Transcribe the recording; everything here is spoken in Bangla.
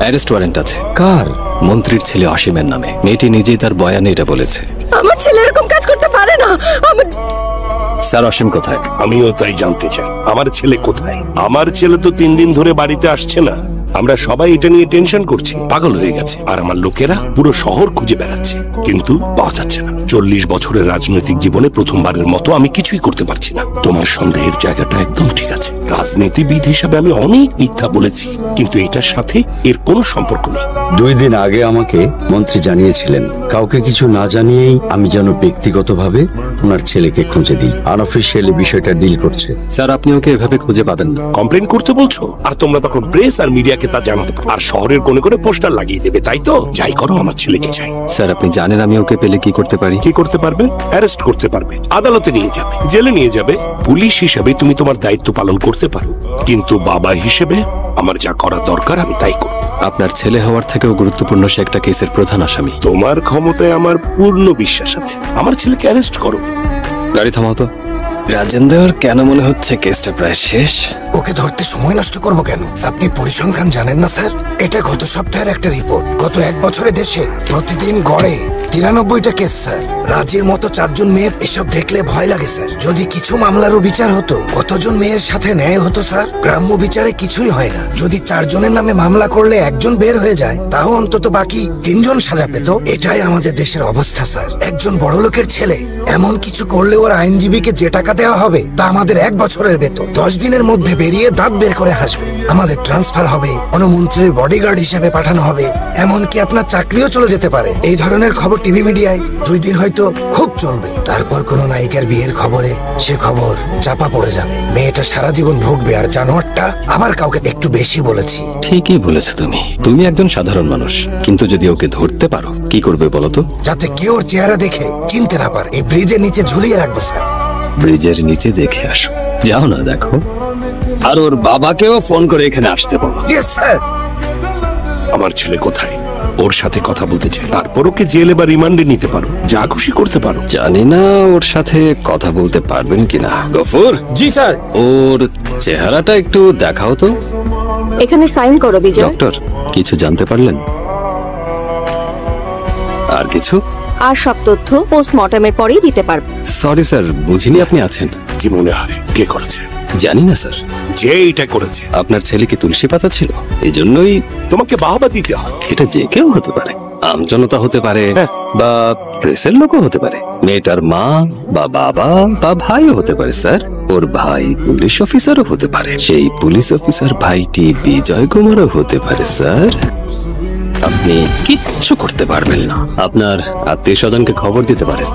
অ্যারেস্ট ওয়ারেন্ট আছে। কার? মন্ত্রীর ছেলে অসীমের নামে। মেয়েটি নিজেই তার বয়ানে এটা বলেছে। আমার ছেলে এরকম কাজ করতে পারে না। স্যার, অসীম কোথায়? আমিও তাই জানতে চাই, আমার ছেলে কোথায়? আমার ছেলে তো 3 দিন ধরে বাড়িতে আসছে না। আমরা সবাই এটা নিয়ে টেনশন করছি, পাগল হয়ে গেছে। আর আমার লোকেরা পুরো শহর খুঁজে বেড়াচ্ছে, কিন্তু পাওয়া যাচ্ছে না। 40 বছরের রাজনৈতিক জীবনে প্রথমবারের মতো আমি কিছুই করতে পারছি না। তোমার সন্দেহের জায়গাটা একদম ঠিক আছে। রাজনীতিবিদ হিসাবে আমি অনেক মিথ্যা বলেছি, কিন্তু এটার সাথে এর কোনো সম্পর্ক নেই। 2 দিন আগে আমাকে মন্ত্রী জানিয়েছিলেন কাউকে কিছু না জানিয়েই আমি যেন ব্যক্তিগতভাবে ওনার ছেলেকে খুঁজে দিই। আনঅফিশিয়ালি বিষয়টা ডিল করছে। স্যার, আপনি ওকে এভাবে খুঁজে পাবেন না। কমপ্লেন করতে বলছো, আর তোমরা তখন প্রেস আর মিডিয়াকে তা জানাতে পারো, আর শহরের কোণে কোণে পোস্টার লাগিয়ে দেবে, তাই তো? যাই করো, আমার ছেলেকে চাই। স্যার, আপনি জানেন আমি ওকে পেলে কি করতে পারি? কি করতে পারবেন? অ্যারেস্ট করতে পারবে, আদালতে নিয়ে যাবে, জেলে নিয়ে যাবে। পুলিশ হিসেবে তুমি তোমার দায়িত্ব পালন করতে পারো, কিন্তু বাবা হিসেবে আমার যা করা দরকার আমি তাই করব। আপনার ছেলে হওয়ার থেকেও গুরুত্বপূর্ণ সে একটা কেসের প্রধান আসামি। তোমার ক্ষমতায় আমার পূর্ণ বিশ্বাস আছে। আমার ছেলেকে অ্যারেস্ট করো। গাড়ি থামাও তো। রাজেন্দ্র, কেন মনে হচ্ছে কেসটা প্রায় শেষ? ওকে ধরতে সময় নষ্ট করব কেন? আপনি পরিসংখ্যান জানেন না স্যার? এটা গত সপ্তাহের একটা রিপোর্ট। গত 1 বছরে দেশে প্রতিদিন গড়ে 93টা কেস স্যার। রাজির মতো 4 জন মেয়ে, এসব দেখলে ভয় লাগে স্যার। যদি কিছু মামলারও বিচার হতো, কতজন মেয়ের সাথে ন্যায় হতো স্যার? গ্রাম্য বিচারে কিছুই হয় না। যদি 4 জনের নামে মামলা করলে 1 জন বের হয়ে যায়, তাও অন্তত বাকি 3 জন সাজা পেত। এটাই আমাদের দেশের অবস্থা স্যার। একজন বড়লোকের ছেলে এমন কিছু করলে ওর আইনজীবীকে যে টাকা দেওয়া হবে তা আমাদের 1 বছরের বেতন। 10 দিনের মধ্যে বেরিয়ে দাঁত বের করে হাসবে। আমাদের ট্রান্সফার হবে, কোনো মন্ত্রীর বডিগার্ড হিসেবে পাঠানো হবে, এমনকি আপনার চাকরিও চলে যেতে পারে। এই ধরনের খবর টিভি মিডিয়ায় 2 দিন হয়তো খুব চলবে, তারপর কোনো নায়িকার বিয়ের খবরে সে খবর চাপা পড়ে যাবে। মেয়েটা সারা জীবন ভুগবে, আর জানোয়ারটা আবার কাউকে একটু বেশি বলেছি। ঠিকই বলেছো তুমি একজন সাধারণ মানুষ, কিন্তু যদি ওকে ধরতে পারো কি করবে বলো তো? যাতে কেউ ওর চেহারা দেখে চিনতে না পারে। এই ব্রিজের নিচে ঝুলিয়ে রাখবো স্যার। ব্রিজের নিচে দেখে আসো। যাও না, দেখো। আর ওর বাবাকেও ফোন করে এখানে আসতে বলো। Yes sir. আমার ছেলে কোথায়? ওর সাথে কথা বলতে চাই। তারপর ওকে জেলে বা রিমান্ডে নিতে পারো, যা খুশি করতে পারো। জানি না ওর সাথে কথা বলতে পারবেন কিনা। গফুর। জি স্যার। ওর চেহারাটা একটু দেখাও তো। এখানে সাইন করো বিজয়। ডক্টর, কিছু জানতে পারলেন? আর কিছু? আর সব তথ্য পোস্টমর্টমের পরেই দিতে পারবো। সরি স্যার, বুঝিনি আপনি আছেন। কি মনে হয় কে করেছে? জানি না স্যার। যে এটা করেছে। আপনার ছেলে কি তুলসী পাতা ছিল? এই জন্যই তোমাকে বাহবা দিতে হয়। এটা যে কেউ হতে পারে। আমজনতা হতে পারে, বা প্রেসের লোকও হতে পারে। মেয়েটার মা বা বাবা বা ভাইও হতে পারে স্যার। ওর ভাই পুলিশ অফিসারও হতে পারে। সেই পুলিশ অফিসার ভাইটি বিজয় কুমারও হতে পারে স্যার। আপনি কিচ্ছু করতে পারবেন না। আপনার আত্মীয় স্বজনকে খবর দিতে পারেন।